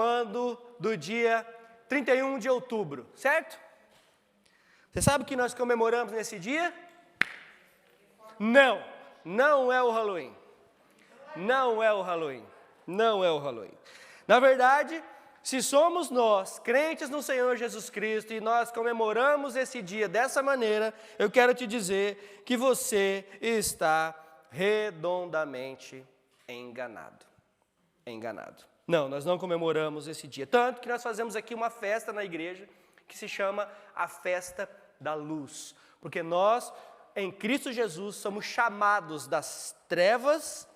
Quando do dia 31 de outubro, certo? Você sabe o que nós comemoramos nesse dia? Não é o Halloween. Não é o Halloween. Não é o Halloween. Na verdade, se somos nós, crentes no Senhor Jesus Cristo, e nós comemoramos esse dia dessa maneira, eu quero te dizer que você está redondamente enganado. Não, nós não comemoramos esse dia. Tanto que nós fazemos aqui uma festa na igreja que se chama a Festa da Luz. Porque nós, em Cristo Jesus, somos chamados das trevas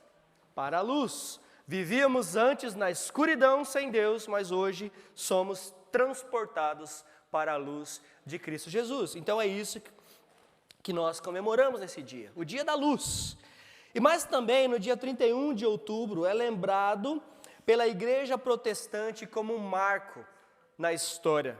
para a luz. Vivíamos antes na escuridão sem Deus, mas hoje somos transportados para a luz de Cristo Jesus. Então é isso que nós comemoramos nesse dia, o dia da luz. E mais também, no dia 31 de outubro, é lembrado pela igreja protestante como um marco na história.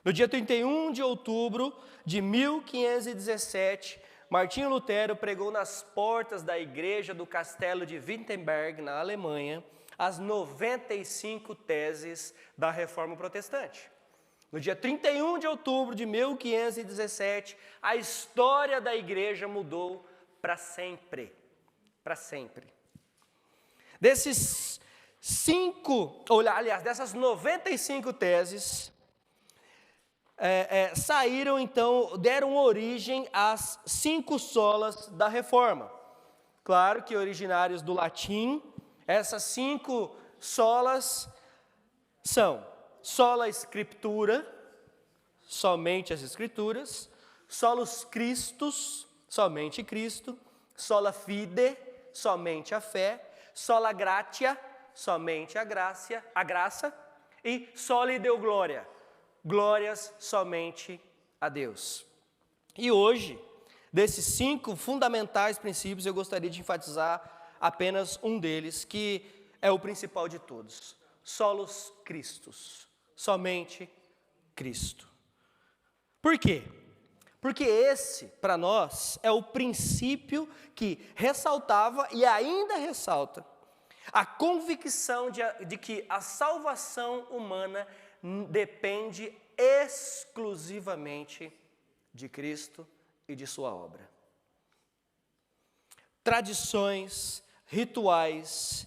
No dia 31 de outubro de 1517, Martinho Lutero pregou nas portas da igreja do castelo de Wittenberg, na Alemanha, as 95 teses da Reforma Protestante. No dia 31 de outubro de 1517, a história da igreja mudou para sempre. Para sempre. Dessas 95 teses, saíram então, deram origem às 5 solas da Reforma. Claro que originários do latim, essas 5 solas são sola Scriptura, somente as Escrituras, solus Christus, somente Cristo, sola fide, somente a fé, sola gratia, somente a graça, e soli deo gloria, glórias somente a Deus. E hoje, desses 5 fundamentais princípios, eu gostaria de enfatizar apenas um deles, que é o principal de todos: solus Christus, somente Cristo. Por quê? Porque esse, para nós, é o princípio que ressaltava e ainda ressalta a convicção de que a salvação humana depende exclusivamente de Cristo e de sua obra. Tradições, rituais,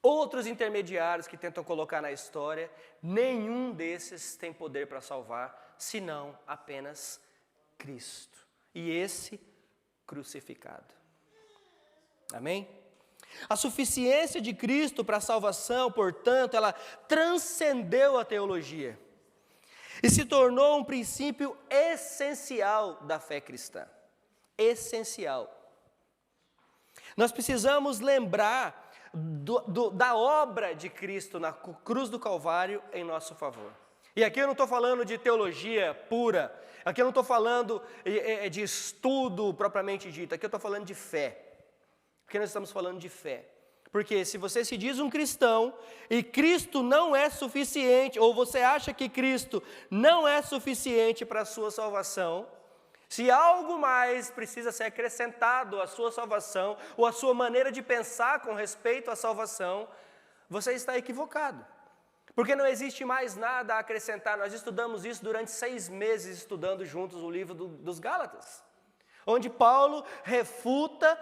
outros intermediários que tentam colocar na história, nenhum desses tem poder para salvar, senão apenas Cristo, e esse crucificado. Amém? A suficiência de Cristo para a salvação, portanto, ela transcendeu a teologia e se tornou um princípio essencial da fé cristã. Essencial. Nós precisamos lembrar da obra de Cristo na cruz do Calvário em nosso favor. E aqui eu não estou falando de teologia pura, aqui eu não estou falando de estudo propriamente dito, aqui eu estou falando de fé. Porque nós estamos falando de fé. Porque se você se diz um cristão e Cristo não é suficiente, ou você acha que Cristo não é suficiente para a sua salvação, se algo mais precisa ser acrescentado à sua salvação, ou à sua maneira de pensar com respeito à salvação, você está equivocado. Porque não existe mais nada a acrescentar. Nós estudamos isso durante 6 meses, estudando juntos o livro dos Gálatas, onde Paulo refuta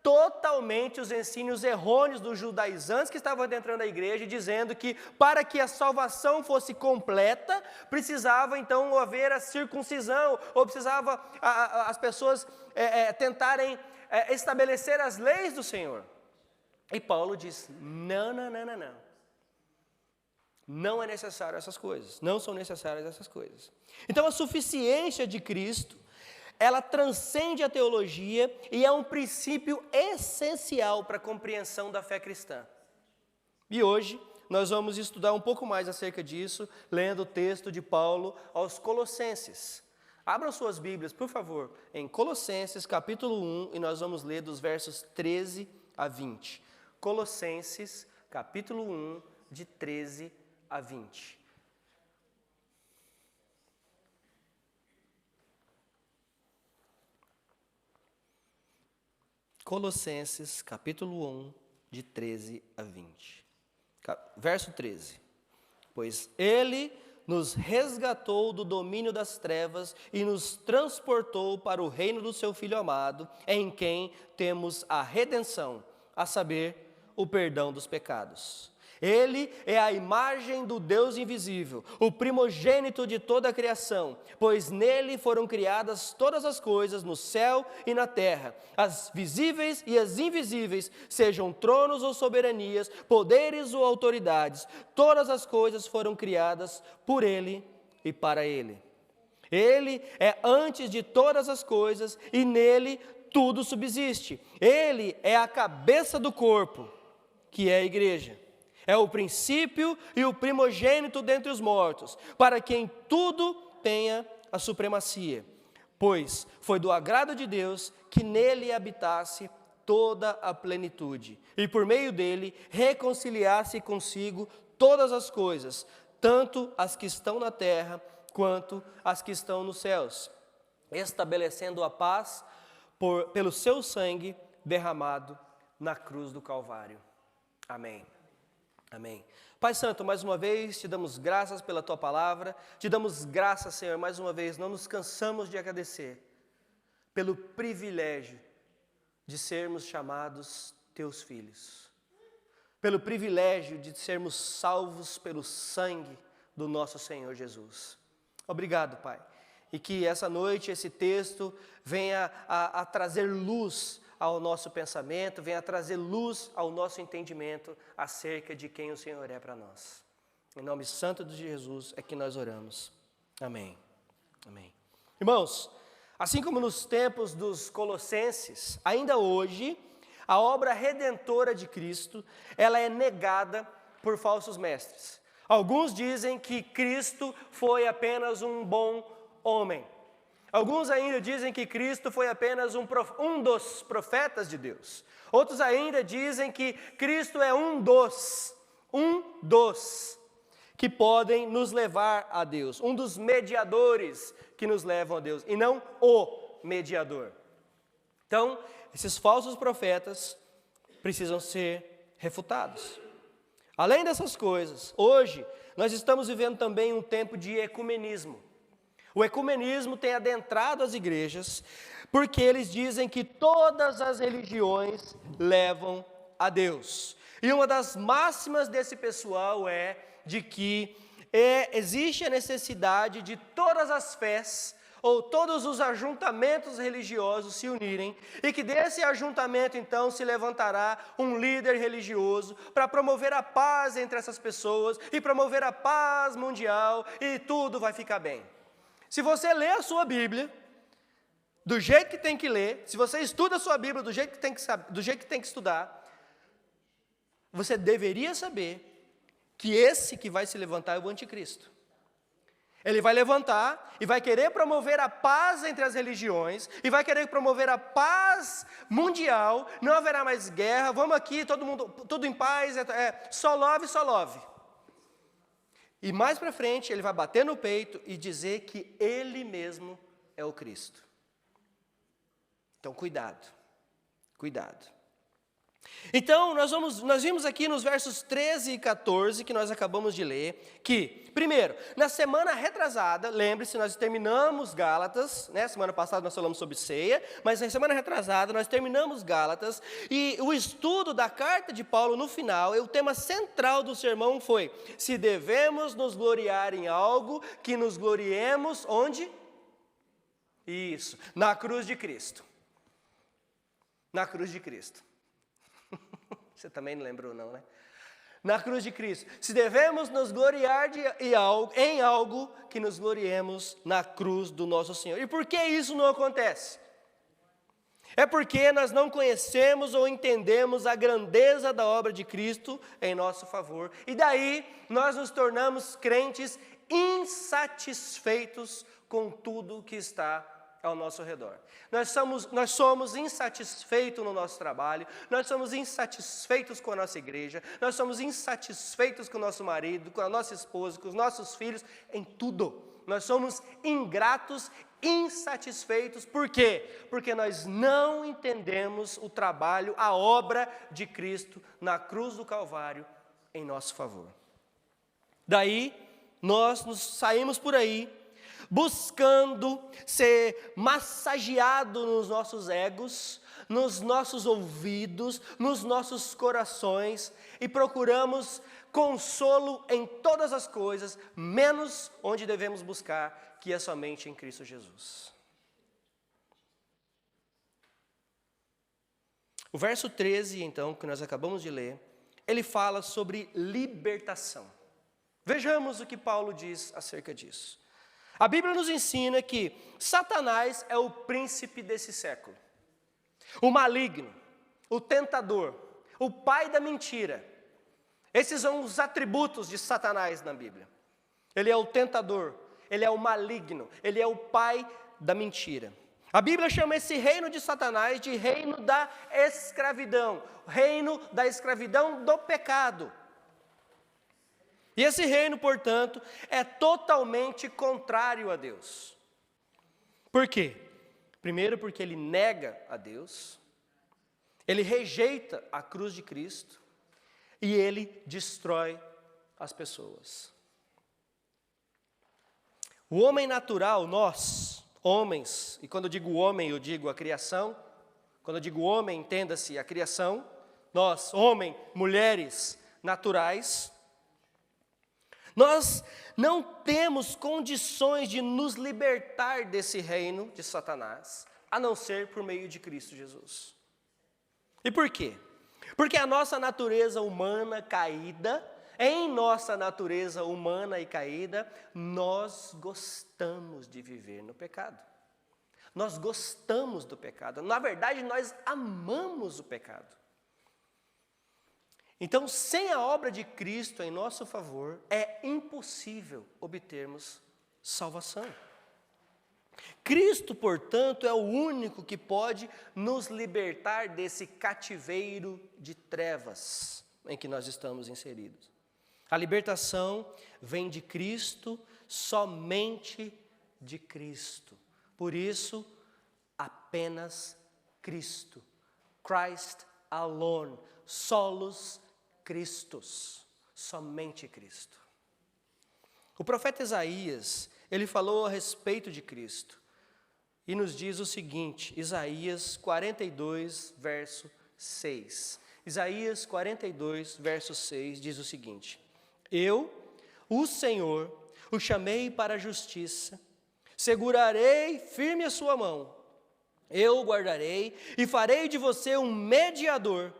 totalmente os ensinos errôneos dos judaizantes que estavam adentrando a igreja, dizendo que para que a salvação fosse completa, precisava então haver a circuncisão, ou precisava as pessoas tentarem estabelecer as leis do Senhor. E Paulo diz: não. Não é necessário essas coisas, não são necessárias essas coisas. Então a suficiência de Cristo, ela transcende a teologia e é um princípio essencial para a compreensão da fé cristã. E hoje nós vamos estudar um pouco mais acerca disso, lendo o texto de Paulo aos Colossenses. Abram suas Bíblias, por favor, em Colossenses capítulo 1, e nós vamos ler dos versos 13 a 20. Colossenses capítulo 1, de 13 a 20. Colossenses, capítulo 1, de 13 a 20. Verso 13. Pois Ele nos resgatou do domínio das trevas e nos transportou para o reino do seu Filho amado, em quem temos a redenção, a saber, o perdão dos pecados. Ele é a imagem do Deus invisível, o primogênito de toda a criação, pois nele foram criadas todas as coisas no céu e na terra, as visíveis e as invisíveis, sejam tronos ou soberanias, poderes ou autoridades, todas as coisas foram criadas por ele e para ele. Ele é antes de todas as coisas e nele tudo subsiste. Ele é a cabeça do corpo, que é a igreja. É o princípio e o primogênito dentre os mortos, para quem tudo tenha a supremacia. Pois foi do agrado de Deus que nele habitasse toda a plenitude, e por meio dele reconciliasse consigo todas as coisas, tanto as que estão na terra, quanto as que estão nos céus, estabelecendo a paz pelo seu sangue derramado na cruz do Calvário. Amém. Amém. Pai Santo, mais uma vez te damos graças pela Tua palavra, te damos graças, Senhor, mais uma vez, não nos cansamos de agradecer pelo privilégio de sermos chamados Teus filhos, pelo privilégio de sermos salvos pelo sangue do nosso Senhor Jesus. Obrigado, Pai, e que essa noite esse texto venha a trazer luz ao nosso pensamento, venha trazer luz ao nosso entendimento acerca de quem o Senhor é para nós. Em nome santo de Jesus é que nós oramos. Amém. Amém. Irmãos, assim como nos tempos dos Colossenses, ainda hoje, a obra redentora de Cristo, ela é negada por falsos mestres. Alguns dizem que Cristo foi apenas um bom homem. Alguns ainda dizem que Cristo foi apenas um dos profetas de Deus. Outros ainda dizem que Cristo é um dos que podem nos levar a Deus, um dos mediadores que nos levam a Deus, e não o mediador. Então, esses falsos profetas precisam ser refutados. Além dessas coisas, hoje nós estamos vivendo também um tempo de ecumenismo. O ecumenismo tem adentrado as igrejas porque eles dizem que todas as religiões levam a Deus. E uma das máximas desse pessoal é de que existe a necessidade de todas as fés ou todos os ajuntamentos religiosos se unirem, e que desse ajuntamento então se levantará um líder religioso para promover a paz entre essas pessoas e promover a paz mundial, e tudo vai ficar bem. Se você lê a sua Bíblia do jeito que tem que ler, se você estuda a sua Bíblia do jeito que tem que saber, do jeito que tem que estudar, você deveria saber que esse que vai se levantar é o anticristo. Ele vai levantar e vai querer promover a paz entre as religiões, e vai querer promover a paz mundial, não haverá mais guerra, vamos aqui, todo mundo, tudo em paz, só love. E mais para frente ele vai bater no peito e dizer que ele mesmo é o Cristo. Então cuidado. Então nós vimos aqui nos versos 13 e 14 que nós acabamos de ler, que, primeiro, na semana retrasada, lembre-se, nós terminamos Gálatas, né? Semana passada nós falamos sobre ceia, mas na semana retrasada nós terminamos Gálatas, e o estudo da carta de Paulo no final, o tema central do sermão foi: se devemos nos gloriar em algo, que nos gloriemos onde? Isso, na cruz de Cristo. Na cruz de Cristo. Você também não lembrou não, né? Na cruz de Cristo. Se devemos nos gloriar em algo, que nos gloriemos na cruz do nosso Senhor. E por que isso não acontece? É porque nós não conhecemos ou entendemos a grandeza da obra de Cristo em nosso favor. E daí nós nos tornamos crentes insatisfeitos com tudo que está ao nosso redor. Nós somos insatisfeitos no nosso trabalho, nós somos insatisfeitos com a nossa igreja, nós somos insatisfeitos com o nosso marido, com a nossa esposa, com os nossos filhos, em tudo. Nós somos ingratos, insatisfeitos. Por quê? Porque nós não entendemos o trabalho, a obra de Cristo na cruz do Calvário em nosso favor. Daí, nós nos saímos por aí, buscando ser massageado nos nossos egos, nos nossos ouvidos, nos nossos corações, e procuramos consolo em todas as coisas, menos onde devemos buscar, que é somente em Cristo Jesus. O verso 13, então, que nós acabamos de ler, ele fala sobre libertação. Vejamos o que Paulo diz acerca disso. A Bíblia nos ensina que Satanás é o príncipe desse século, o maligno, o tentador, o pai da mentira. Esses são os atributos de Satanás na Bíblia. Ele é o tentador, ele é o maligno, ele é o pai da mentira. A Bíblia chama esse reino de Satanás de reino da escravidão, reino da escravidão do pecado. E esse reino, portanto, é totalmente contrário a Deus. Por quê? Primeiro, porque ele nega a Deus, ele rejeita a cruz de Cristo e ele destrói as pessoas. O homem natural, nós, homens, e quando eu digo homem, eu digo a criação, quando eu digo homem, entenda-se a criação, nós, homem, mulheres naturais, nós não temos condições de nos libertar desse reino de Satanás, a não ser por meio de Cristo Jesus. E por quê? Porque a nossa natureza humana caída, em nossa natureza humana e caída, nós gostamos de viver no pecado. Nós gostamos do pecado. Na verdade, nós amamos o pecado. Então, sem a obra de Cristo em nosso favor, é impossível obtermos salvação. Cristo, portanto, é o único que pode nos libertar desse cativeiro de trevas em que nós estamos inseridos. A libertação vem de Cristo, somente de Cristo. Por isso, apenas Cristo. Christ alone, solus Christus, somente Cristo. O profeta Isaías, ele falou a respeito de Cristo e nos diz o seguinte, Isaías 42, verso 6. Isaías 42, verso 6 diz o seguinte: Eu, o Senhor, o chamei para a justiça, segurarei firme a sua mão, eu o guardarei e farei de você um mediador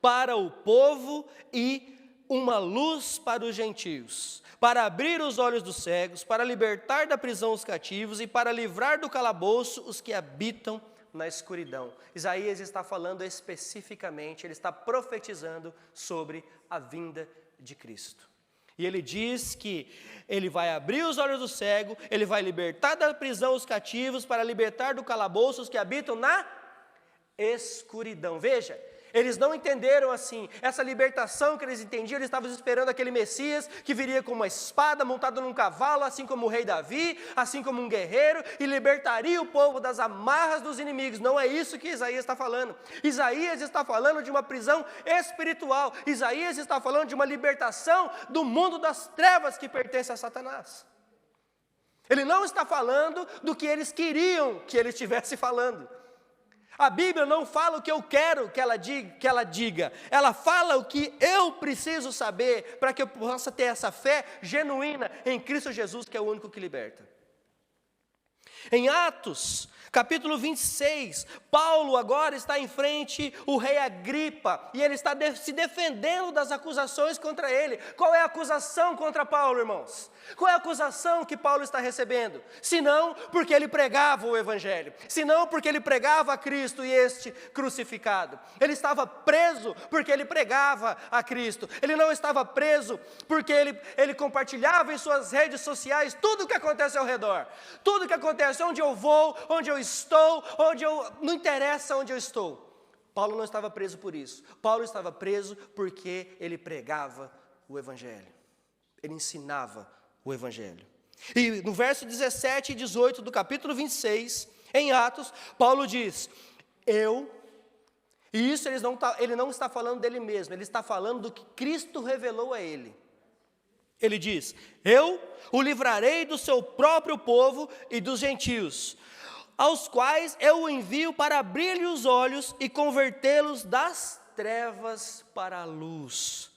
para o povo e uma luz para os gentios, para abrir os olhos dos cegos, para libertar da prisão os cativos e para livrar do calabouço os que habitam na escuridão. Isaías está falando especificamente, ele está profetizando sobre a vinda de Cristo. E ele diz que ele vai abrir os olhos do cego, ele vai libertar da prisão os cativos, para libertar do calabouço os que habitam na escuridão. Veja, eles não entenderam assim, essa libertação que eles entendiam, eles estavam esperando aquele Messias que viria com uma espada, montado num cavalo, assim como o rei Davi, assim como um guerreiro, e libertaria o povo das amarras dos inimigos. Não é isso que Isaías está falando. Isaías está falando de uma prisão espiritual. Isaías está falando de uma libertação do mundo das trevas que pertence a Satanás. Ele não está falando do que eles queriam que ele estivesse falando. A Bíblia não fala o que eu quero que ela diga, ela fala o que eu preciso saber para que eu possa ter essa fé genuína em Cristo Jesus, que é o único que liberta. Em Atos, capítulo 26, Paulo agora está em frente o rei Agripa, e ele está se defendendo das acusações contra ele. Qual é a acusação contra Paulo, irmãos? Qual é a acusação que Paulo está recebendo? Senão porque ele pregava o Evangelho, senão porque ele pregava a Cristo e este crucificado. Ele estava preso porque ele pregava a Cristo. Ele não estava preso porque ele compartilhava em suas redes sociais tudo o que acontece ao redor. Tudo o que acontece, onde eu vou, onde eu estou, não interessa onde eu estou. Paulo não estava preso por isso. Paulo estava preso porque ele pregava o Evangelho. Ele ensinava o Evangelho. E no verso 17 e 18 do capítulo 26, em Atos, Paulo diz: Eu E isso ele não está falando dele mesmo, ele está falando do que Cristo revelou a ele. Ele diz: eu o livrarei do seu próprio povo e dos gentios, aos quais eu o envio para abrir-lhe os olhos e convertê-los das trevas para a luz,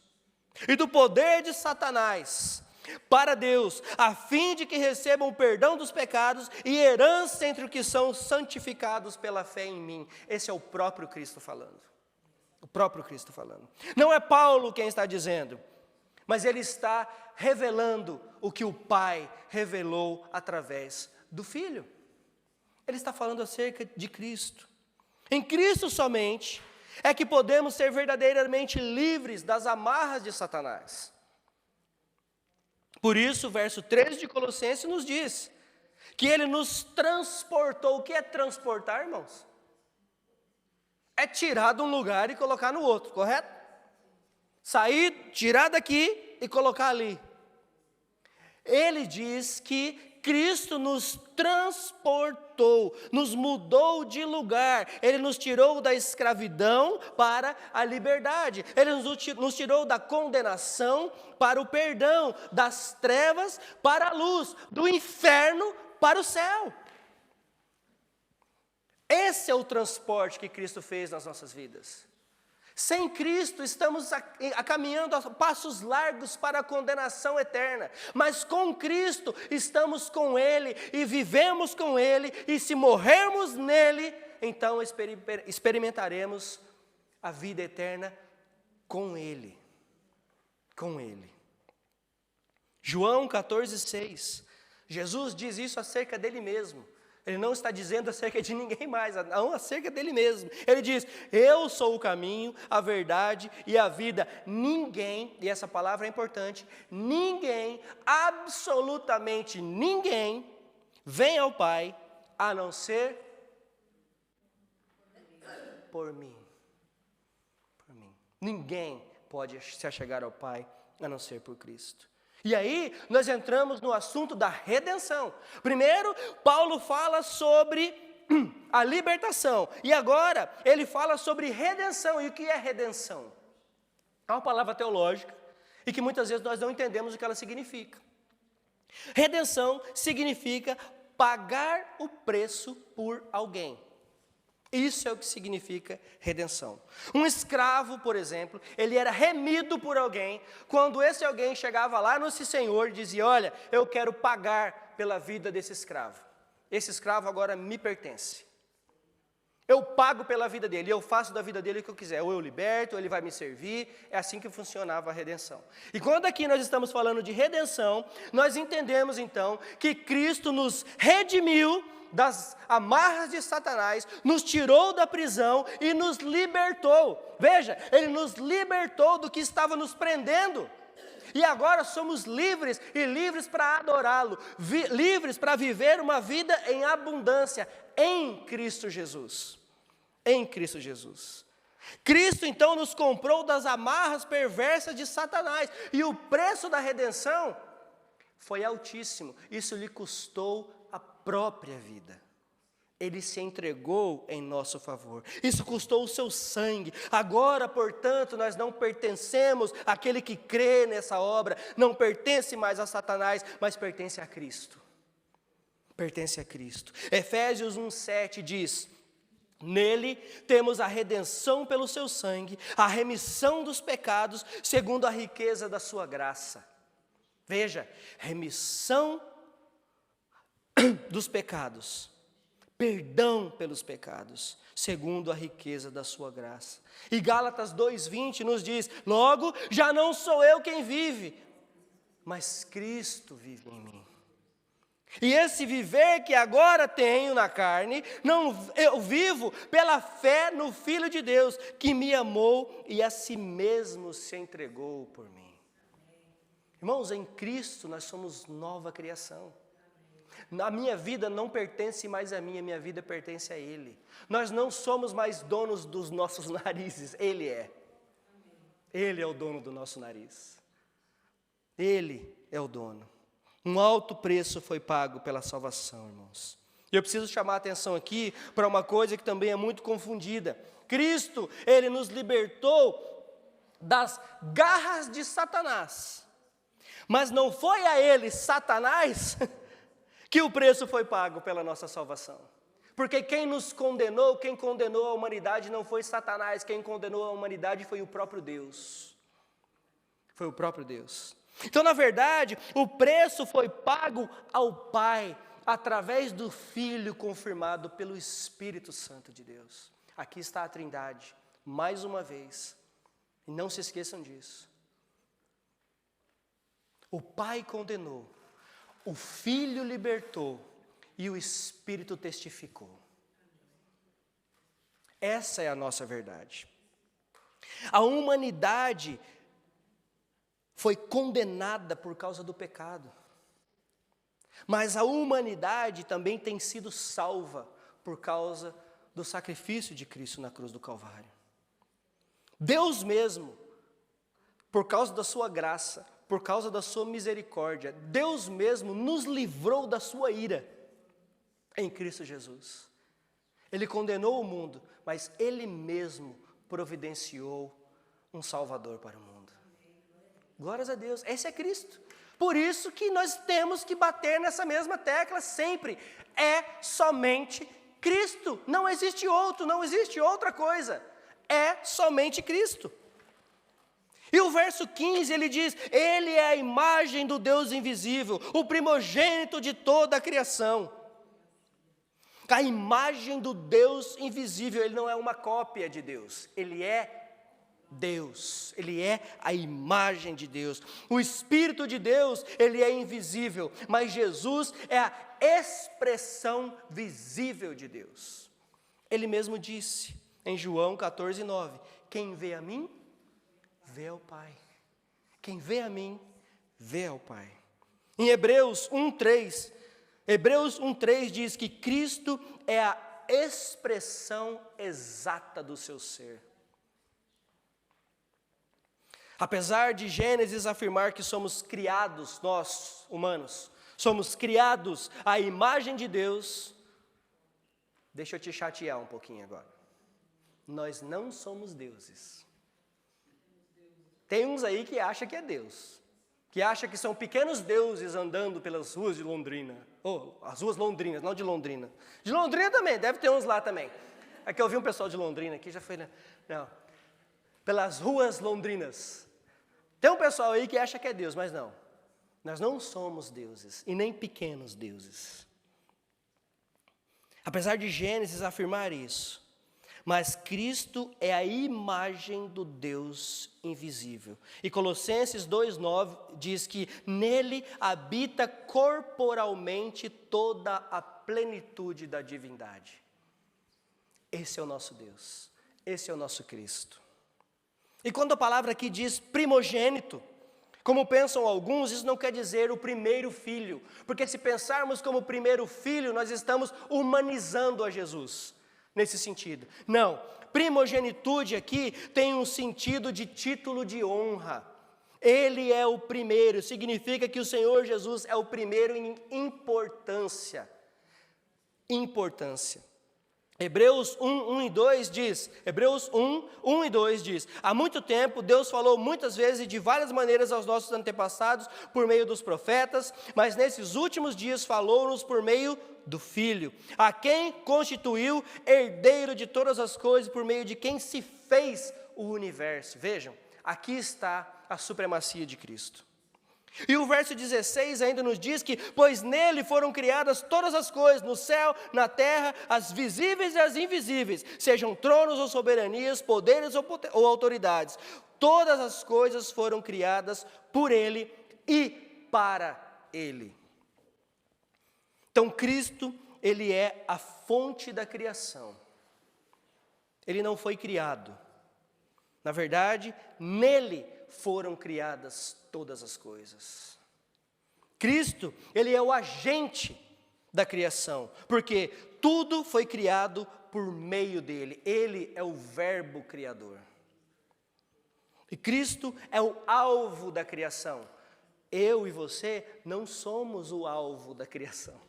e do poder de Satanás para Deus, a fim de que recebam o perdão dos pecados e herança entre os que são santificados pela fé em mim. Esse é o próprio Cristo falando. O próprio Cristo falando. Não é Paulo quem está dizendo, mas ele está revelando o que o Pai revelou através do Filho. Ele está falando acerca de Cristo. Em Cristo somente é que podemos ser verdadeiramente livres das amarras de Satanás. Por isso, o verso 13 de Colossenses nos diz que ele nos transportou. O que é transportar, irmãos? É tirar de um lugar e colocar no outro, correto? Sair, tirar daqui e colocar ali. Ele diz que Cristo nos transportou, nos mudou de lugar. Ele nos tirou da escravidão para a liberdade. Ele nos tirou da condenação para o perdão, das trevas para a luz, do inferno para o céu. Esse é o transporte que Cristo fez nas nossas vidas. Sem Cristo estamos caminhando a passos largos para a condenação eterna, mas com Cristo estamos com Ele e vivemos com Ele, e se morrermos nele, então experimentaremos a vida eterna com Ele. Com Ele. João 14,6, Jesus diz isso acerca dele mesmo. Ele não está dizendo acerca de ninguém mais, não acerca dele mesmo. Ele diz: eu sou o caminho, a verdade e a vida. Ninguém, e essa palavra é importante, ninguém, absolutamente ninguém, vem ao Pai a não ser por mim. Por mim. Ninguém pode se achegar ao Pai a não ser por Cristo. E aí, nós entramos no assunto da redenção. Primeiro, Paulo fala sobre a libertação. E agora, ele fala sobre redenção. E o que é redenção? É uma palavra teológica e que muitas vezes nós não entendemos o que ela significa. Redenção significa pagar o preço por alguém. Isso é o que significa redenção. Um escravo, por exemplo, ele era remido por alguém, quando esse alguém chegava lá no seu senhor e dizia: olha, eu quero pagar pela vida desse escravo. Esse escravo agora me pertence. Eu pago pela vida dele, eu faço da vida dele o que eu quiser. Ou eu liberto, ou ele vai me servir. É assim que funcionava a redenção. E quando aqui nós estamos falando de redenção, nós entendemos então que Cristo nos redimiu das amarras de Satanás, nos tirou da prisão e nos libertou. Veja, Ele nos libertou do que estava nos prendendo. E agora somos livres, e livres para adorá-lo, livres para viver uma vida em abundância, em Cristo Jesus. Em Cristo Jesus. Cristo então nos comprou das amarras perversas de Satanás, e o preço da redenção foi altíssimo. Isso lhe custou a própria vida. Ele se entregou em nosso favor. Isso custou o seu sangue. Agora, portanto, nós não pertencemos àquele que crê nessa obra. Não pertence mais a Satanás, mas pertence a Cristo. Pertence a Cristo. Efésios 1,7 diz: nele temos a redenção pelo seu sangue, a remissão dos pecados, segundo a riqueza da sua graça. Veja, remissão dos pecados, perdão pelos pecados, segundo a riqueza da sua graça. E Gálatas 2,20 nos diz: logo, já não sou eu quem vive, mas Cristo vive em mim. E esse viver que agora tenho na carne, eu vivo pela fé no Filho de Deus, que me amou e a si mesmo se entregou por mim. Irmãos, em Cristo nós somos nova criação. A minha vida não pertence mais a mim, a minha vida pertence a Ele. Nós não somos mais donos dos nossos narizes, Ele é. Ele é o dono do nosso nariz. Ele é o dono. Um alto preço foi pago pela salvação, irmãos. E eu preciso chamar a atenção aqui para uma coisa que também é muito confundida. Cristo, Ele nos libertou das garras de Satanás. Mas não foi a Ele, Satanás, que o preço foi pago pela nossa salvação. Porque quem nos condenou, quem condenou a humanidade não foi Satanás, quem condenou a humanidade foi o próprio Deus. Foi o próprio Deus. Então, na verdade, o preço foi pago ao Pai, através do Filho confirmado pelo Espírito Santo de Deus. Aqui está a Trindade, mais uma vez, e não se esqueçam disso. O Pai condenou, o Filho libertou e o Espírito testificou. Essa é a nossa verdade. A humanidade foi condenada por causa do pecado. Mas a humanidade também tem sido salva por causa do sacrifício de Cristo na cruz do Calvário. Deus mesmo, por causa da sua graça, por causa da sua misericórdia, Deus mesmo nos livrou da sua ira em Cristo Jesus. Ele condenou o mundo, mas Ele mesmo providenciou um Salvador para o mundo. Glórias a Deus, esse é Cristo. Por isso que nós temos que bater nessa mesma tecla sempre. É somente Cristo, não existe outro, não existe outra coisa. É somente Cristo. E o verso 15 ele diz, Ele é a imagem do Deus invisível, o primogênito de toda a criação. A imagem do Deus invisível, Ele não é uma cópia de Deus, Ele é Deus, Ele é a imagem de Deus. O Espírito de Deus, Ele é invisível, mas Jesus é a expressão visível de Deus. Ele mesmo disse em João 14:9, quem vê a mim, vê ao Pai. Quem vê a mim, vê ao Pai. Em Hebreus 1:3 diz que Cristo é a expressão exata do seu ser. Apesar de Gênesis afirmar que somos criados, nós, humanos, somos criados à imagem de Deus, deixa eu te chatear um pouquinho agora. Nós não somos deuses. Tem uns aí que acham que é Deus, que acham que são pequenos deuses andando pelas ruas de Londrina. As ruas londrinas, não de Londrina. De Londrina também, deve ter uns lá também. Aqui eu vi um pessoal de Londrina aqui, já foi, não. Pelas ruas londrinas. Tem um pessoal aí que acha que é Deus, mas não. Nós não somos deuses, e nem pequenos deuses. Apesar de Gênesis afirmar isso, mas Cristo é a imagem do Deus invisível. E Colossenses 2:9 diz que nele habita corporalmente toda a plenitude da divindade. Esse é o nosso Deus, esse é o nosso Cristo. E quando a palavra aqui diz primogênito, como pensam alguns, isso não quer dizer o primeiro filho, porque se pensarmos como primeiro filho, nós estamos humanizando a Jesus, nesse sentido. Não, primogenitude aqui tem um sentido de título de honra. Ele é o primeiro, significa que o Senhor Jesus é o primeiro em importância. Hebreus 1 e 2 diz, há muito tempo Deus falou muitas vezes e de várias maneiras aos nossos antepassados por meio dos profetas, mas nesses últimos dias falou-nos por meio do Filho, a quem constituiu herdeiro de todas as coisas, por meio de quem se fez o universo. Vejam, aqui está a supremacia de Cristo. E o verso 16 ainda nos diz que, pois nele foram criadas todas as coisas, no céu, na terra, as visíveis e as invisíveis, sejam tronos ou soberanias, poderes ou autoridades. Todas as coisas foram criadas por ele e para ele. Então Cristo, ele é a fonte da criação. Ele não foi criado. Na verdade, nele foram criadas todas as coisas. Cristo, Ele é o agente da criação, porque tudo foi criado por meio dEle. Ele é o verbo criador. E Cristo é o alvo da criação. Eu e você não somos o alvo da criação.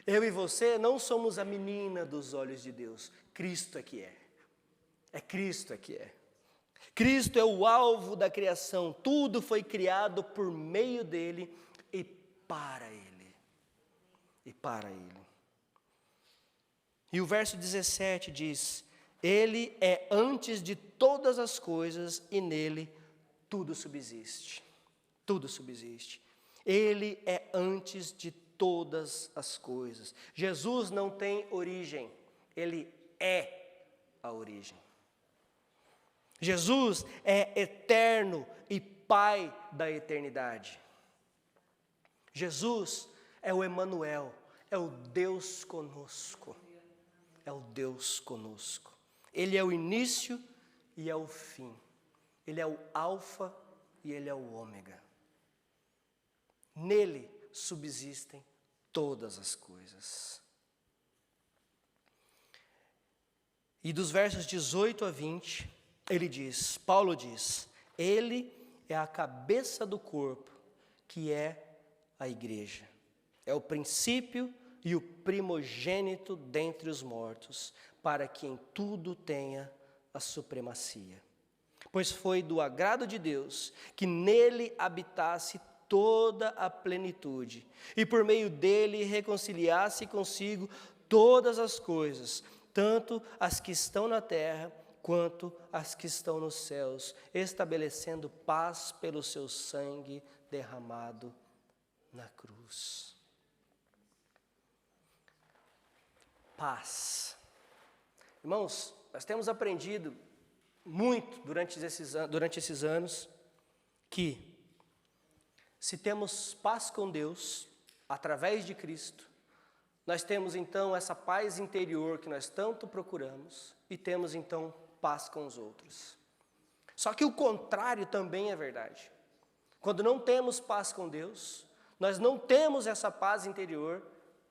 Eu e você não somos a menina dos olhos de Deus. Cristo é que é. É Cristo é que é. Cristo é o alvo da criação. Tudo foi criado por meio dele e para ele. E para ele. E o verso 17 diz: Ele é antes de todas as coisas e nele tudo subsiste. Tudo subsiste. Ele é antes de todas as coisas. Jesus não tem origem, ele é a origem. Jesus é eterno e Pai da eternidade. Jesus é o Emanuel, é o Deus conosco. É o Deus conosco. Ele é o início e é o fim. Ele é o alfa e ele é o ômega. Nele subsistem todas as coisas. E dos versos 18 a 20, Paulo diz, ele é a cabeça do corpo, que é a igreja. É o princípio e o primogênito dentre os mortos, para que em tudo tenha a supremacia. Pois foi do agrado de Deus que nele habitasse toda a plenitude, e por meio dele reconciliasse consigo todas as coisas, tanto as que estão na terra, quanto as que estão nos céus, estabelecendo paz pelo seu sangue derramado na cruz. Paz. Irmãos, nós temos aprendido muito durante esses anos que se temos paz com Deus, através de Cristo, nós temos então essa paz interior que nós tanto procuramos e temos então paz com os outros. Só que o contrário também é verdade. Quando não temos paz com Deus, nós não temos essa paz interior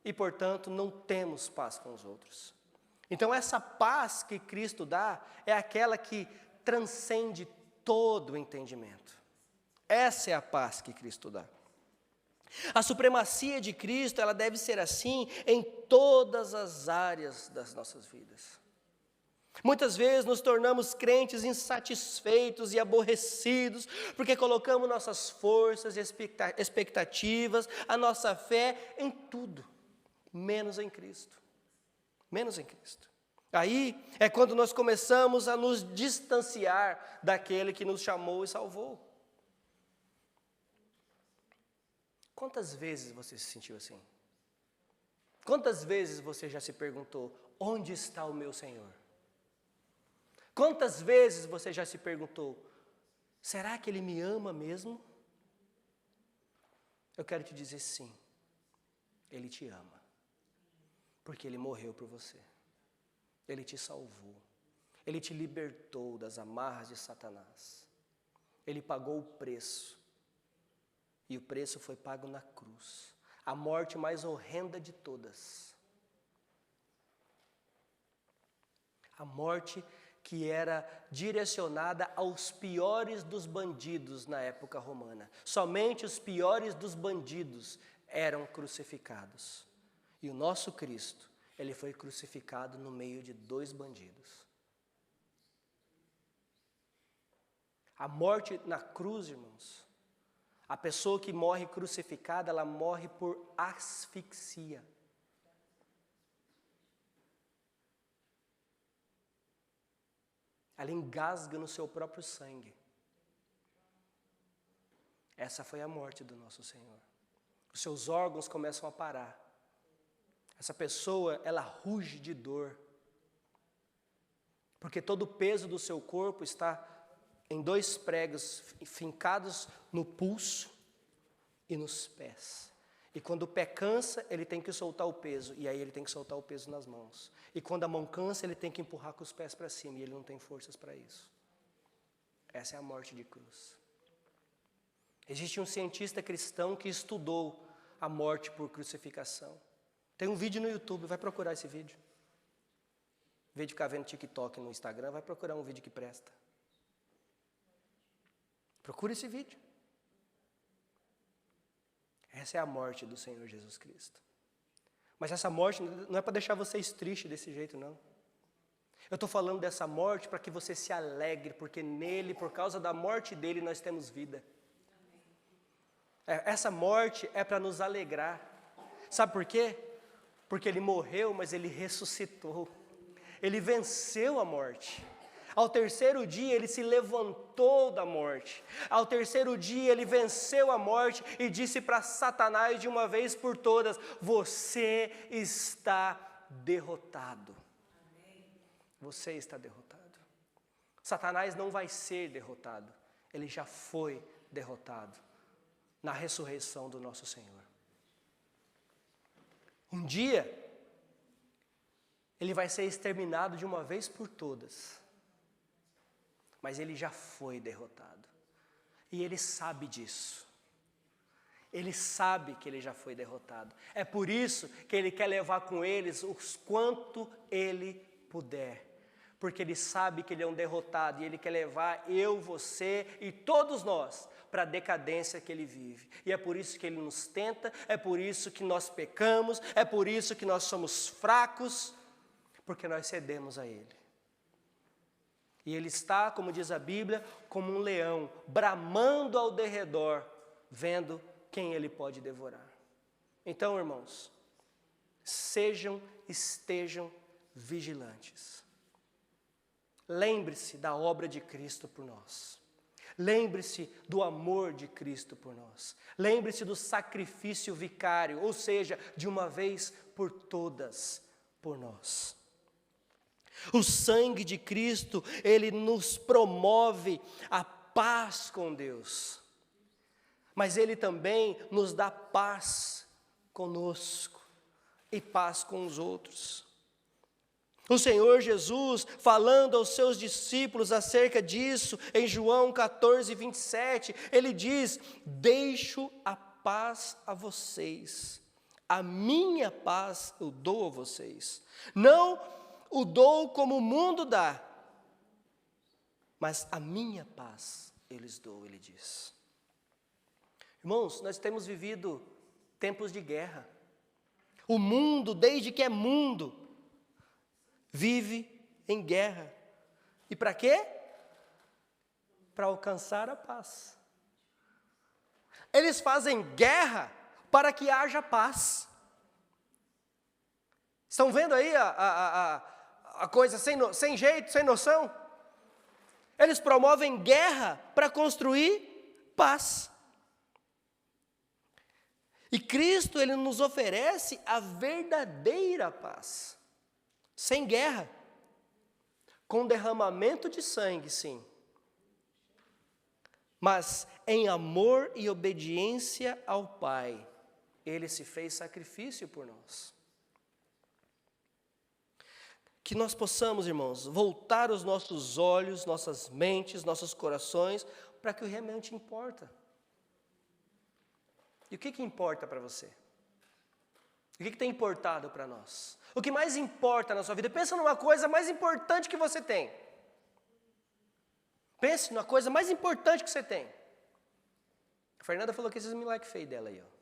e, portanto, não temos paz com os outros. Então, essa paz que Cristo dá é aquela que transcende todo o entendimento. Essa é a paz que Cristo dá. A supremacia de Cristo, ela deve ser assim em todas as áreas das nossas vidas. Muitas vezes nos tornamos crentes insatisfeitos e aborrecidos, porque colocamos nossas forças e expectativas, a nossa fé em tudo, menos em Cristo. Menos em Cristo. Aí é quando nós começamos a nos distanciar daquele que nos chamou e salvou. Quantas vezes você se sentiu assim? Quantas vezes você já se perguntou, onde está o meu Senhor? Quantas vezes você já se perguntou, será que Ele me ama mesmo? Eu quero te dizer sim, Ele te ama, porque Ele morreu por você, Ele te salvou, Ele te libertou das amarras de Satanás, Ele pagou o preço, e o preço foi pago na cruz, a morte mais horrenda de todas, a morte que era direcionada aos piores dos bandidos na época romana. Somente os piores dos bandidos eram crucificados. E o nosso Cristo, ele foi crucificado no meio de dois bandidos. A morte na cruz, irmãos, a pessoa que morre crucificada, ela morre por asfixia. Ela engasga no seu próprio sangue. Essa foi a morte do nosso Senhor. Os seus órgãos começam a parar. Essa pessoa, ela ruge de dor. Porque todo o peso do seu corpo está em dois pregos fincados no pulso e nos pés. E quando o pé cansa, ele tem que soltar o peso, e aí ele tem que soltar o peso nas mãos. E quando a mão cansa, ele tem que empurrar com os pés para cima, e ele não tem forças para isso. Essa é a morte de cruz. Existe um cientista cristão que estudou a morte por crucificação. Tem um vídeo no YouTube, vai procurar esse vídeo. Em vez de ficar vendo TikTok no Instagram, vai procurar um vídeo que presta. Procura esse vídeo. Essa é a morte do Senhor Jesus Cristo. Mas essa morte não é para deixar vocês tristes desse jeito, não. Eu estou falando dessa morte para que você se alegre, porque nele, por causa da morte dele, nós temos vida. Essa morte é para nos alegrar. Sabe por quê? Porque ele morreu, mas ele ressuscitou. Ele venceu a morte. Ao terceiro dia ele se levantou da morte. Ao terceiro dia ele venceu a morte e disse para Satanás de uma vez por todas: você está derrotado. Você está derrotado. Satanás não vai ser derrotado. Ele já foi derrotado na ressurreição do nosso Senhor. Um dia ele vai ser exterminado de uma vez por todas. Mas ele já foi derrotado. E ele sabe disso. Ele sabe que ele já foi derrotado. É por isso que ele quer levar com eles os quanto ele puder. Porque ele sabe que ele é um derrotado. E ele quer levar eu, você e todos nós para a decadência que ele vive. E é por isso que ele nos tenta. É por isso que nós pecamos. É por isso que nós somos fracos. Porque nós cedemos a ele. E ele está, como diz a Bíblia, como um leão, bramando ao derredor, vendo quem ele pode devorar. Então, irmãos, estejam vigilantes. Lembre-se da obra de Cristo por nós. Lembre-se do amor de Cristo por nós. Lembre-se do sacrifício vicário, ou seja, de uma vez por todas, por nós. O sangue de Cristo, ele nos promove a paz com Deus. Mas ele também nos dá paz conosco e paz com os outros. O Senhor Jesus, falando aos seus discípulos acerca disso, em João 14, 27, ele diz: deixo a paz a vocês, a minha paz eu dou a vocês. Não o dou como o mundo dá, mas a minha paz eu lhes dou, ele diz. Irmãos, nós temos vivido tempos de guerra. O mundo, desde que é mundo, vive em guerra. E para quê? Para alcançar a paz. Eles fazem guerra para que haja paz. Estão vendo aí a coisa sem jeito, sem noção? Eles promovem guerra para construir paz. E Cristo, ele nos oferece a verdadeira paz. Sem guerra. Com derramamento de sangue, sim. Mas em amor e obediência ao Pai, ele se fez sacrifício por nós. Que nós possamos, irmãos, voltar os nossos olhos, nossas mentes, nossos corações, para o que realmente importa. E o que importa para você? O que tem importado para nós? O que mais importa na sua vida? Pensa numa coisa mais importante que você tem. Pense na coisa mais importante que você tem. A Fernanda falou que esses me like feio dela aí, ó.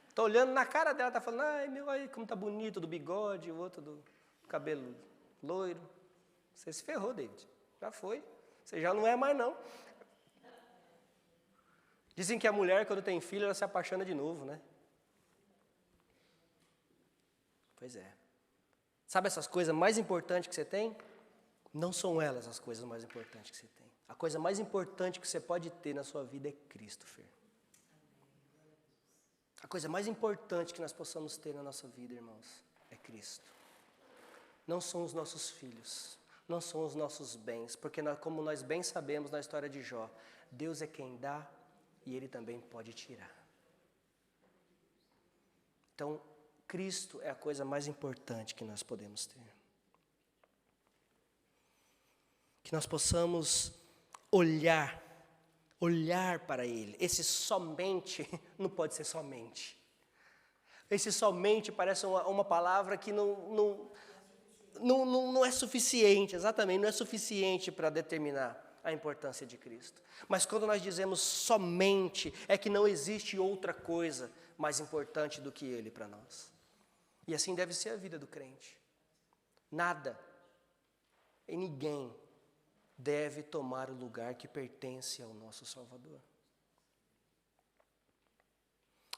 Estou olhando na cara dela, está falando, ai meu, ai, como está bonito, do bigode, o outro do cabelo loiro. Você se ferrou, David. Já foi. Você já não é mais, não. Dizem que a mulher, quando tem filho, ela se apaixona de novo, né? Pois é. Sabe essas coisas mais importantes que você tem? Não são elas as coisas mais importantes que você tem. A coisa mais importante que você pode ter na sua vida é Cristo, Fer. A coisa mais importante que nós possamos ter na nossa vida, irmãos, é Cristo. Não são os nossos filhos, não são os nossos bens, porque como nós bem sabemos na história de Jó, Deus é quem dá e Ele também pode tirar. Então, Cristo é a coisa mais importante que nós podemos ter. Que nós possamos olhar para Ele. Esse somente não pode ser somente. Esse somente parece uma palavra que não é suficiente, exatamente, não é suficiente para determinar a importância de Cristo. Mas quando nós dizemos somente, é que não existe outra coisa mais importante do que Ele para nós. E assim deve ser a vida do crente. Nada e ninguém deve tomar o lugar que pertence ao nosso Salvador.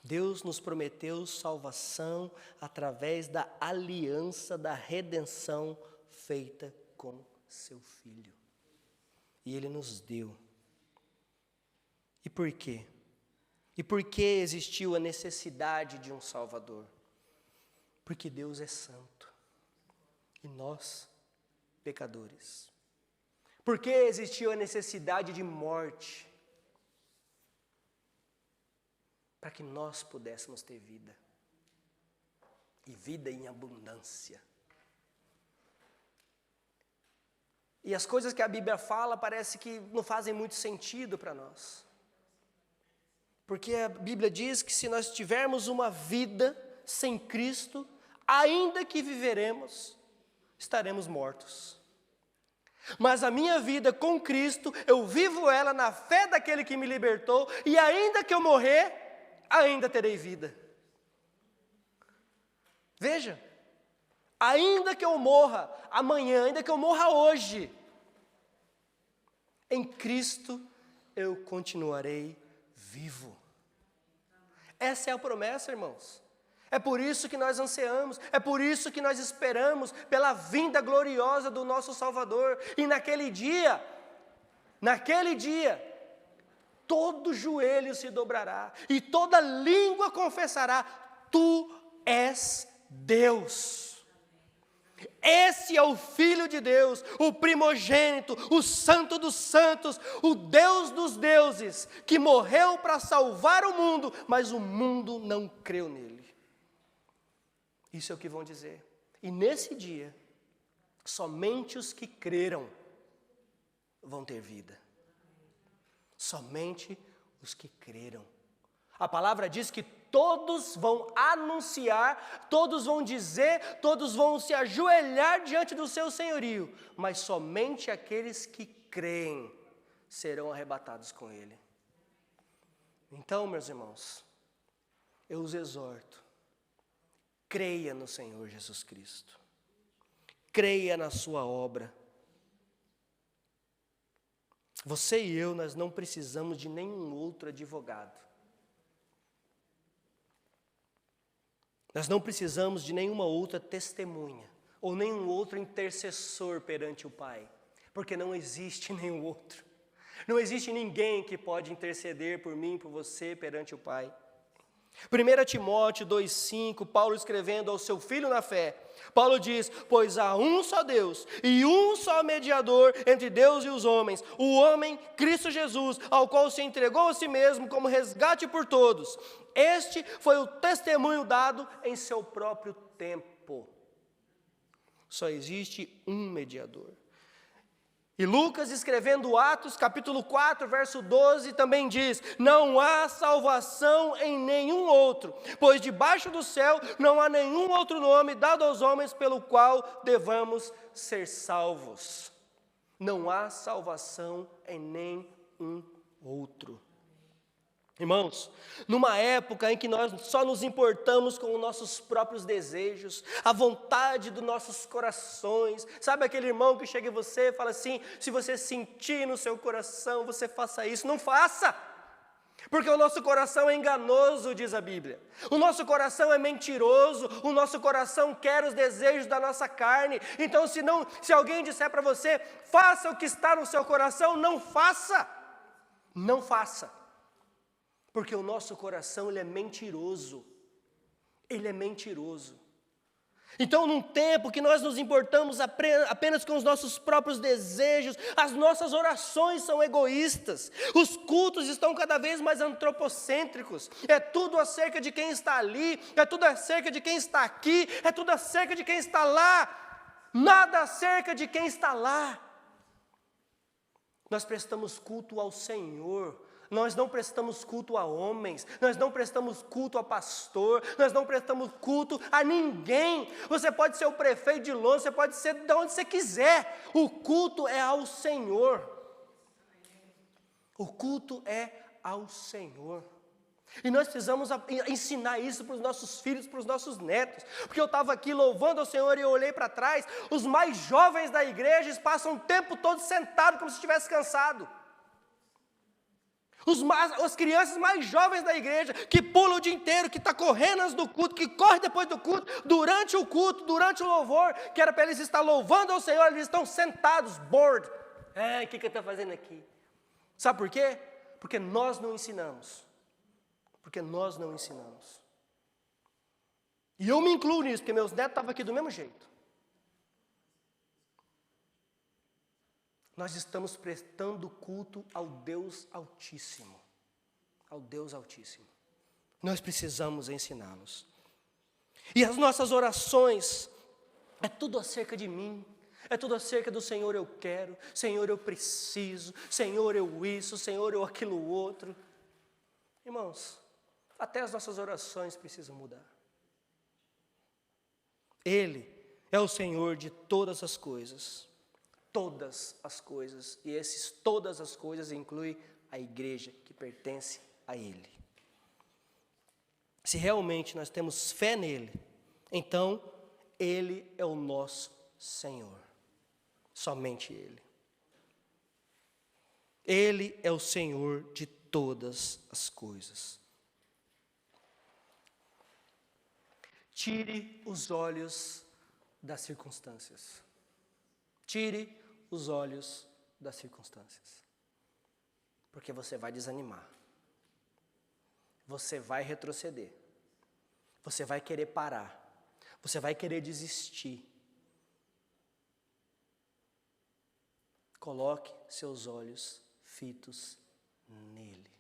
Deus nos prometeu salvação através da aliança da redenção feita com seu Filho. E Ele nos deu. E por quê? E por que existiu a necessidade de um Salvador? Porque Deus é santo e nós, pecadores. Por que existiu a necessidade de morte? Para que nós pudéssemos ter vida, e vida em abundância. E as coisas que a Bíblia fala parece que não fazem muito sentido para nós. Porque a Bíblia diz que se nós tivermos uma vida sem Cristo, ainda que viveremos, estaremos mortos. Mas a minha vida com Cristo, eu vivo ela na fé daquele que me libertou, e ainda que eu morrer, ainda terei vida. Veja, ainda que eu morra amanhã, ainda que eu morra hoje, em Cristo eu continuarei vivo. Essa é a promessa, irmãos. É por isso que nós ansiamos, é por isso que nós esperamos pela vinda gloriosa do nosso Salvador. E naquele dia, todo joelho se dobrará e toda língua confessará: Tu és Deus. Esse é o Filho de Deus, o primogênito, o Santo dos Santos, o Deus dos deuses, que morreu para salvar o mundo, mas o mundo não creu nele. Isso é o que vão dizer. E nesse dia, somente os que creram vão ter vida. Somente os que creram. A palavra diz que todos vão anunciar, todos vão dizer, todos vão se ajoelhar diante do seu senhorio, mas somente aqueles que creem serão arrebatados com Ele. Então, meus irmãos, eu os exorto, creia no Senhor Jesus Cristo, creia na sua obra. Você e eu, nós não precisamos de nenhum outro advogado. Nós não precisamos de nenhuma outra testemunha, ou nenhum outro intercessor perante o Pai, porque não existe nenhum outro. Não existe ninguém que pode interceder por mim, por você, perante o Pai. 1 Timóteo 2,5, Paulo escrevendo ao seu filho na fé, Paulo diz: pois há um só Deus e um só mediador entre Deus e os homens, o homem Cristo Jesus, ao qual se entregou a si mesmo como resgate por todos. Este foi o testemunho dado em seu próprio tempo. Só existe um mediador. E Lucas, escrevendo Atos, capítulo 4, verso 12, também diz: não há salvação em nenhum outro, pois debaixo do céu não há nenhum outro nome dado aos homens pelo qual devamos ser salvos. Não há salvação em nenhum outro. Irmãos, numa época em que nós só nos importamos com os nossos próprios desejos, a vontade dos nossos corações, sabe aquele irmão que chega em você e fala assim: se você sentir no seu coração, você faça isso. Não faça, porque o nosso coração é enganoso, diz a Bíblia. O nosso coração é mentiroso, o nosso coração quer os desejos da nossa carne. Então se alguém disser para você: faça o que está no seu coração, não faça. Não faça. Porque o nosso coração, ele é mentiroso. Ele é mentiroso. Então, num tempo que nós nos importamos apenas com os nossos próprios desejos, as nossas orações são egoístas, os cultos estão cada vez mais antropocêntricos, é tudo acerca de quem está ali, é tudo acerca de quem está aqui, é tudo acerca de quem está lá, nada acerca de quem está lá. Nós prestamos culto ao Senhor. Nós não prestamos culto a homens, nós não prestamos culto a pastor, nós não prestamos culto a ninguém. Você pode ser o prefeito de longe, você pode ser de onde você quiser. O culto é ao Senhor. O culto é ao Senhor. E nós precisamos ensinar isso para os nossos filhos, para os nossos netos. Porque eu estava aqui louvando ao Senhor e eu olhei para trás, os mais jovens da igreja passam o tempo todo sentado como se estivesse cansado. As crianças mais jovens da igreja, que pulam o dia inteiro, que está correndo antes do culto, que corre depois do culto, durante o culto, durante o louvor, que era para eles estar louvando ao Senhor, eles estão sentados, bored. O que eu estou fazendo aqui? Sabe por quê? Porque nós não ensinamos. Porque nós não ensinamos. E eu me incluo nisso, porque meus netos estavam aqui do mesmo jeito. Nós estamos prestando culto ao Deus Altíssimo. Ao Deus Altíssimo. Nós precisamos ensiná-los. E as nossas orações, é tudo acerca de mim. É tudo acerca do Senhor eu quero, Senhor eu preciso, Senhor eu isso, Senhor eu aquilo outro. Irmãos, até as nossas orações precisam mudar. Ele é o Senhor de todas as coisas. Todas as coisas. E todas as coisas inclui a igreja que pertence a Ele. Se realmente nós temos fé nele, então Ele é o nosso Senhor. Somente Ele. Ele é o Senhor de todas as coisas. Tire os olhos das circunstâncias. Tire os olhos das circunstâncias. Porque você vai desanimar. Você vai retroceder. Você vai querer parar. Você vai querer desistir. Coloque seus olhos fitos nele.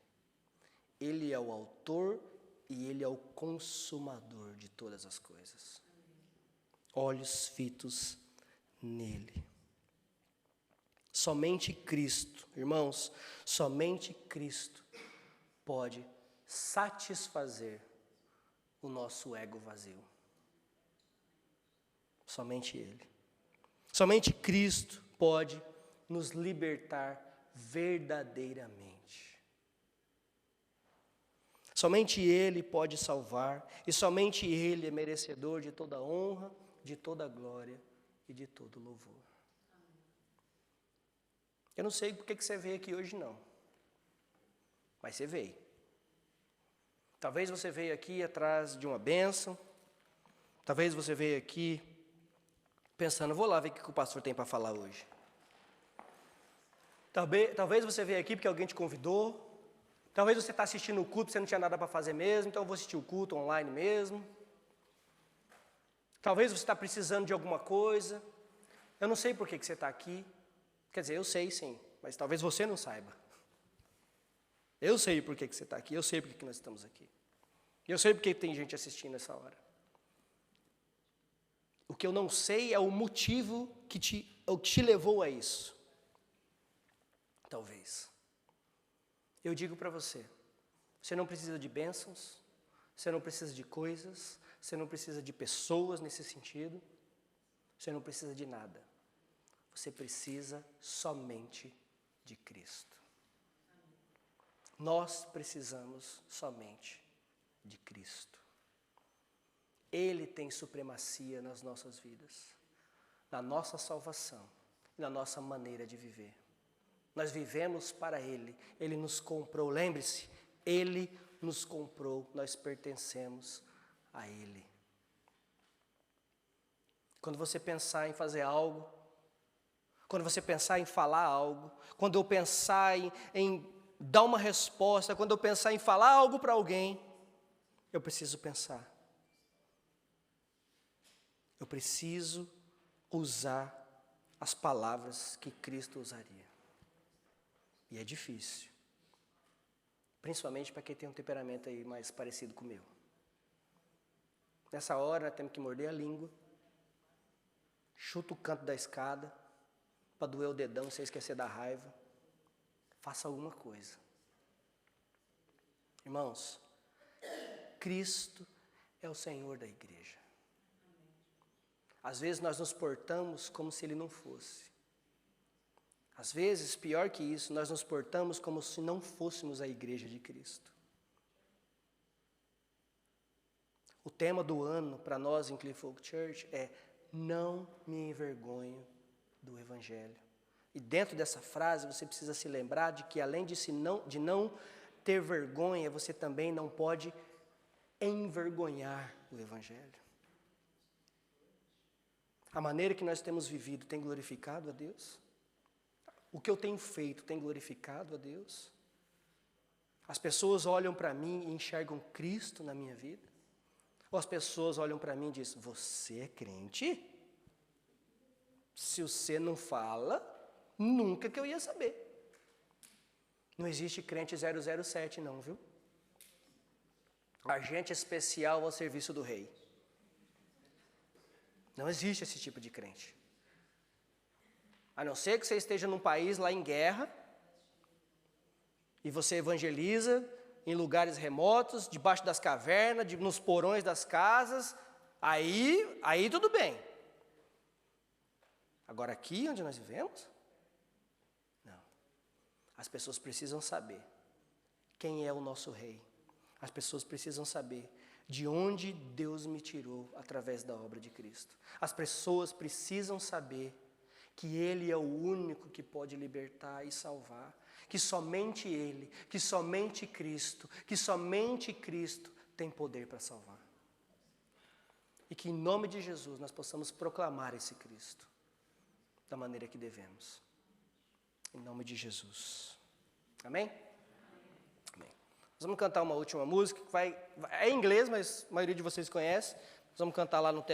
Ele é o autor e Ele é o consumador de todas as coisas. Olhos fitos nele. Somente Cristo, irmãos, somente Cristo pode satisfazer o nosso ego vazio. Somente Ele. Somente Cristo pode nos libertar verdadeiramente. Somente Ele pode salvar, e somente Ele é merecedor de toda honra, de toda glória e de todo louvor. Eu não sei porque que você veio aqui hoje não, mas você veio. Talvez você veio aqui atrás de uma bênção, talvez você veio aqui pensando, vou lá ver o que o pastor tem para falar hoje. Talvez você veio aqui porque alguém te convidou. Talvez você está assistindo o culto, você não tinha nada para fazer mesmo, então eu vou assistir o culto online mesmo. Talvez você está precisando de alguma coisa. Eu não sei por que você está aqui. Quer dizer, eu sei sim, mas talvez você não saiba. Eu sei por que você está aqui, eu sei por que nós estamos aqui. Eu sei por que tem gente assistindo essa hora. O que eu não sei é o motivo que te levou a isso. Talvez. Eu digo para você, você não precisa de bênçãos, você não precisa de coisas, você não precisa de pessoas nesse sentido, você não precisa de nada. Você precisa somente de Cristo. Nós precisamos somente de Cristo. Ele tem supremacia nas nossas vidas, na nossa salvação e na nossa maneira de viver. Nós vivemos para Ele, Ele nos comprou, lembre-se, Ele nos comprou, nós pertencemos a Ele. Quando você pensar em fazer algo, quando você pensar em falar algo, quando eu pensar em dar uma resposta, quando eu pensar em falar algo para alguém, eu preciso pensar. Eu preciso usar as palavras que Cristo usaria. E é difícil. Principalmente para quem tem um temperamento aí mais parecido com o meu. Nessa hora, nós temos que morder a língua, chuta o canto da escada, para doer o dedão, sem esquecer da raiva. Faça alguma coisa. Irmãos, Cristo é o Senhor da igreja. Às vezes nós nos portamos como se Ele não fosse. Às vezes, pior que isso, nós nos portamos como se não fôssemos a igreja de Cristo. O tema do ano para nós em Cliff Oak Church é: não me envergonho do Evangelho. E dentro dessa frase você precisa se lembrar de que além de não ter vergonha, você também não pode envergonhar o Evangelho. A maneira que nós temos vivido tem glorificado a Deus? O que eu tenho feito tem glorificado a Deus? As pessoas olham para mim e enxergam Cristo na minha vida? Ou as pessoas olham para mim e dizem: você é crente? Se você não fala, nunca que eu ia saber. Não existe crente 007 não, viu? Agente especial ao serviço do rei. Não existe esse tipo de crente. A não ser que você esteja num país lá em guerra, e você evangeliza em lugares remotos, debaixo das cavernas, nos porões das casas, aí tudo bem. Agora aqui onde nós vivemos, não. As pessoas precisam saber quem é o nosso rei. As pessoas precisam saber de onde Deus me tirou através da obra de Cristo. As pessoas precisam saber que Ele é o único que pode libertar e salvar, que somente Ele, que somente Cristo tem poder para salvar. E que em nome de Jesus nós possamos proclamar esse Cristo da maneira que devemos. Em nome de Jesus. Amém? Amém. Nós vamos cantar uma última música, é em inglês, mas a maioria de vocês conhece. Nós vamos cantar lá no